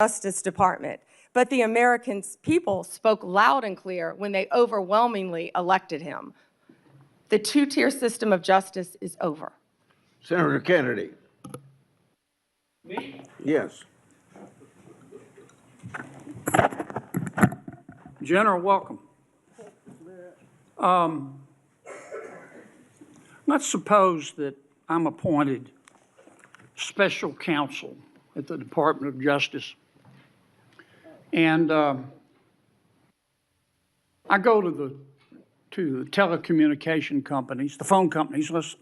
Justice Department. But the American people spoke loud and clear when they overwhelmingly elected him. The two-tier system of justice is over. Senator Kennedy. Me? Yes. General, welcome. Let's suppose that I'm appointed special counsel at the Department of Justice, and I go to the telecommunication companies, the phone companies. Let's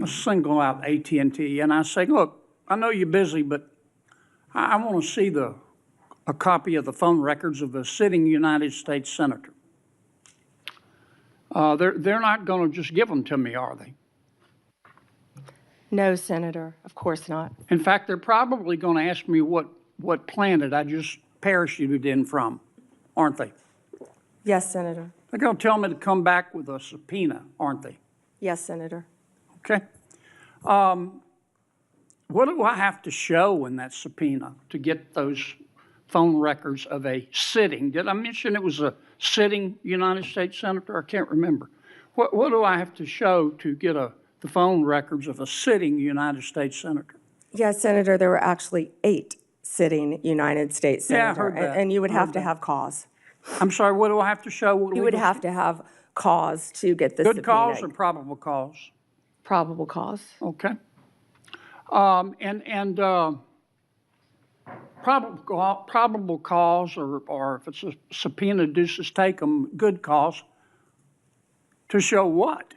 single out AT&T, and I say, look, I know you're busy, but I want to see a copy of the phone records of a sitting United States senator. They're not going to just give them to me, are they? No, Senator, of course not. In fact, they're probably going to ask me what planet I just parachuted in from, aren't they? Yes, Senator. They're going to tell me to come back with a subpoena, aren't they? Yes, Senator. Okay. What do I have to show in that subpoena to get those phone records of a sitting? Did I mention it was a sitting United States senator? I can't remember. What do I have to show to get the phone records of a sitting United States senator? Yes, Senator, there were actually 8 sitting United States Yeah, I senators, heard that. and you would have Heard to that. have cause. I'm sorry, what do I have to show? You would have to have cause to get the Good subpoena. cause or probable cause? Probable cause. Okay. Probable cause, or if it's a subpoena deuces take 'em, good cause, to show what?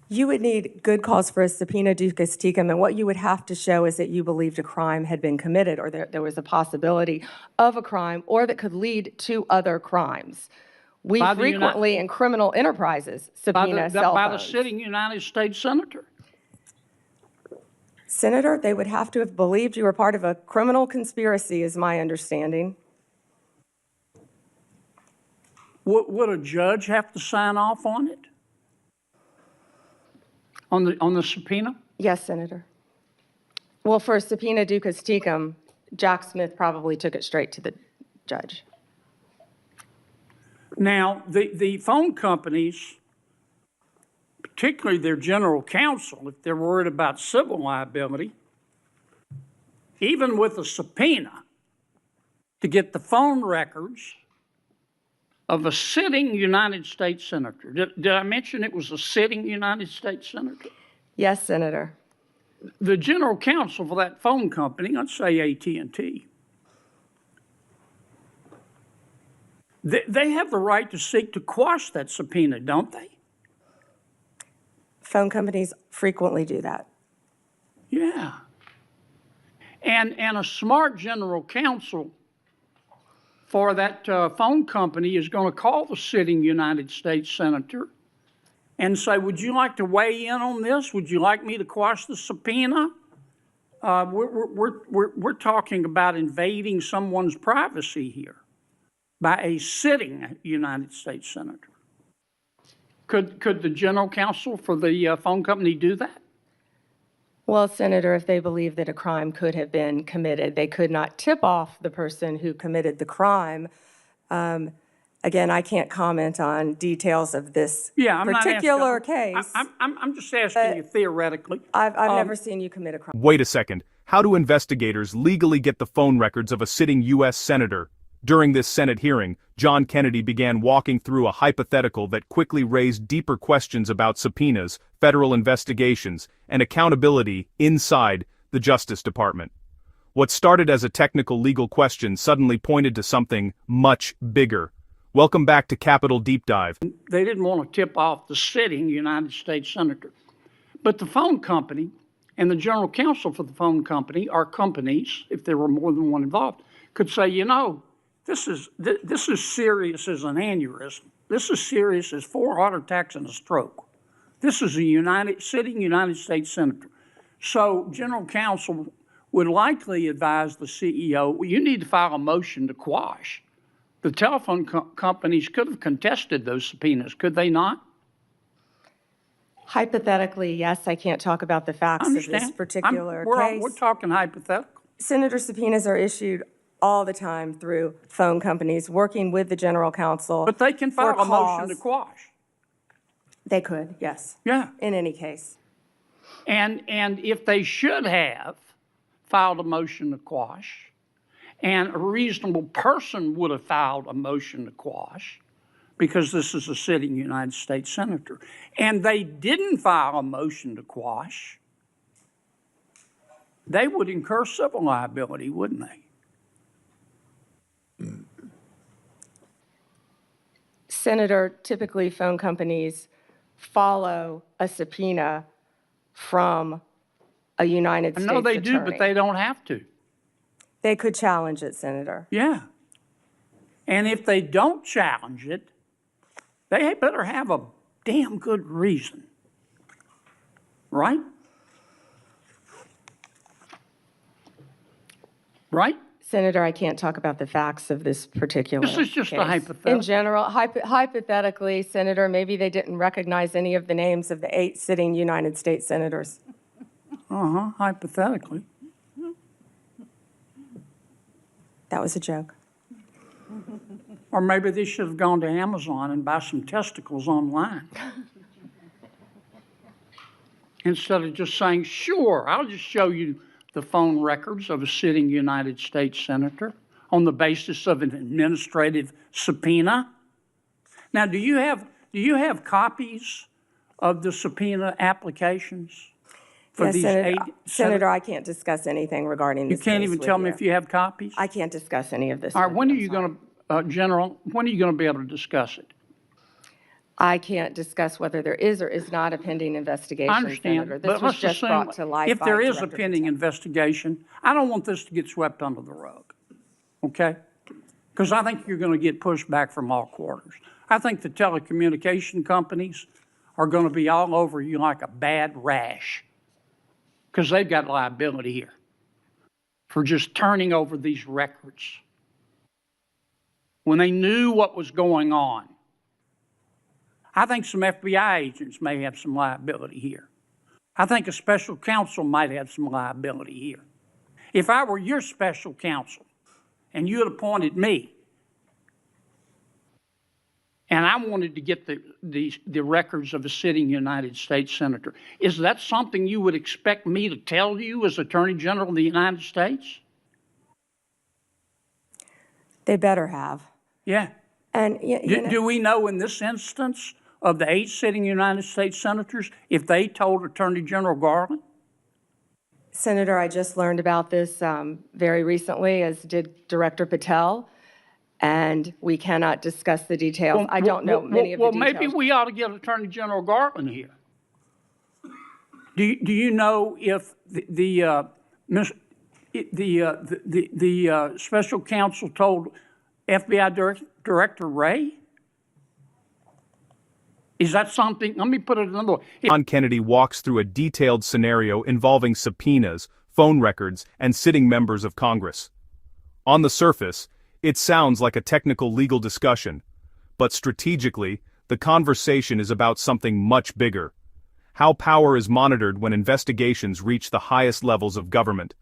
You would need good cause for a subpoena ducis tecum, and what you would have to show is that you believed a crime had been committed, or there was a possibility of a crime, or that could lead to other crimes. We By the frequently, in criminal enterprises, subpoena cell By the phones. sitting United States senator? Senator, they would have to have believed you were part of a criminal conspiracy, is my understanding. Would a judge have to sign off on it? On the subpoena? Yes, Senator. Well, for a subpoena ducis tecum, Jack Smith probably took it straight to the judge. Now, the phone companies, particularly their general counsel, if they're worried about civil liability, even with a subpoena to get the phone records of a sitting United States senator. Did I mention it was a sitting United States senator? Yes, Senator. The general counsel for that phone company, let's say AT&T, they have the right to seek to quash that subpoena, don't they? Phone companies frequently do that. Yeah. And a smart general counsel for that phone company is going to call the sitting United States senator and say, would you like to weigh in on this? Would you like me to quash the subpoena? We're talking about invading someone's privacy here by a sitting United States senator. Could the general counsel for the phone company do that? Well, Senator, if they believe that a crime could have been committed, they could not tip off the person who committed the crime. Again, I can't comment on details of this particular case. I'm just asking you theoretically. I've never seen you commit a crime. Wait a second. How do investigators legally get the phone records of a sitting U.S. senator? During this Senate hearing, John Kennedy began walking through a hypothetical that quickly raised deeper questions about subpoenas, federal investigations, and accountability inside the Justice Department. What started as a technical legal question suddenly pointed to something much bigger. Welcome back to Capitol Deep Dive. They didn't want to tip off the sitting United States senator. But the phone company and the general counsel for the phone company, or companies, if there were more than one involved, could say, you know, this is serious as an aneurysm. This is serious as 4 heart attacks and a stroke. This is a sitting United States senator. So general counsel would likely advise the CEO, well, you need to file a motion to quash. The telephone companies could have contested those subpoenas, could they not? Hypothetically, yes, I can't talk about the I facts of this understand. particular We're case. talking hypothetical. Senator, subpoenas are issued all the time through phone companies working with the general counsel. But they can for file a motion to cause. quash. They could, yes, Yeah. in any case. And if they should have filed a motion to quash, and a reasonable person would have filed a motion to quash, because this is a sitting United States senator, and they didn't file a motion to quash, they would incur civil liability, wouldn't they? Senator, typically phone companies follow a subpoena from a United I States know they attorney. do, but they don't have to. They could challenge it, Senator. Yeah. And if they don't challenge it, they better have a damn good reason. Right? Right? Senator, I can't talk about the facts of this particular This is just a case. hypothetical. In general, hypothetically, Senator, maybe they didn't recognize any of the names of the 8 sitting United States senators. Hypothetically. That was a joke. Or maybe they should have gone to Amazon and buy some testicles online. Instead of just saying, sure, I'll just show you the phone records of a sitting United States senator on the basis of an administrative subpoena. Now, do you have copies of the subpoena applications for Yes, these Senator, 8? Senator, I can't discuss anything regarding You this can't case even with tell me you. if you have copies? I can't discuss any of this. All right, with when are I'm you sorry. going to, General, when are you going to be able to discuss it? I can't discuss whether there is or is not a pending investigation, I understand, Senator. but This was let's just assume brought to light if by there is a Director pending Patel. investigation, I don't want this to get swept under the rug, okay? Because I think you're going to get pushback from all quarters. I think the telecommunication companies are going to be all over you like a bad rash because they've got liability here for just turning over these records when they knew what was going on. I think some FBI agents may have some liability here. I think a special counsel might have some liability here. If I were your special counsel and you had appointed me and I wanted to get the records of a sitting United States senator, is that something you would expect me to tell you as Attorney General of the United States? They better have. Yeah. And you know, Do we know in this instance of the 8 sitting United States senators if they told Attorney General Garland? Senator, I just learned about this very recently, as did Director Patel, and we cannot discuss the details. I don't know many of the details. Well, maybe we ought to get Attorney General Garland here. Do you know if the special counsel told FBI Director Wray? Is that something? Let me put it another way. John Kennedy walks through a detailed scenario involving subpoenas, phone records, and sitting members of Congress. On the surface, it sounds like a technical legal discussion, but strategically, the conversation is about something much bigger. How power is monitored when investigations reach the highest levels of government.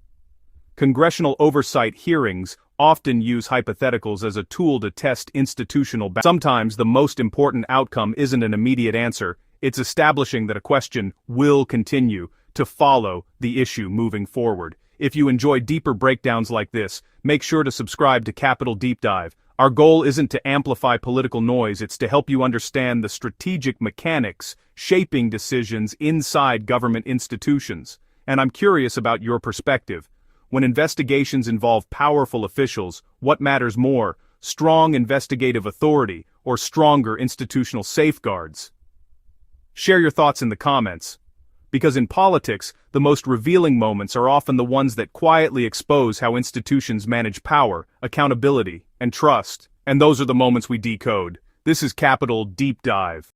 Congressional oversight hearings often use hypotheticals as a tool to test institutional boundaries. Sometimes the most important outcome isn't an immediate answer, it's establishing that a question will continue to follow the issue moving forward. If you enjoy deeper breakdowns like this, make sure to subscribe to Capital Deep Dive. Our goal isn't to amplify political noise, it's to help you understand the strategic mechanics shaping decisions inside government institutions. And I'm curious about your perspective. When investigations involve powerful officials, what matters more, strong investigative authority or stronger institutional safeguards? Share your thoughts in the comments. Because in politics, the most revealing moments are often the ones that quietly expose how institutions manage power, accountability, and trust. And those are the moments we decode. This is Capital Deep Dive.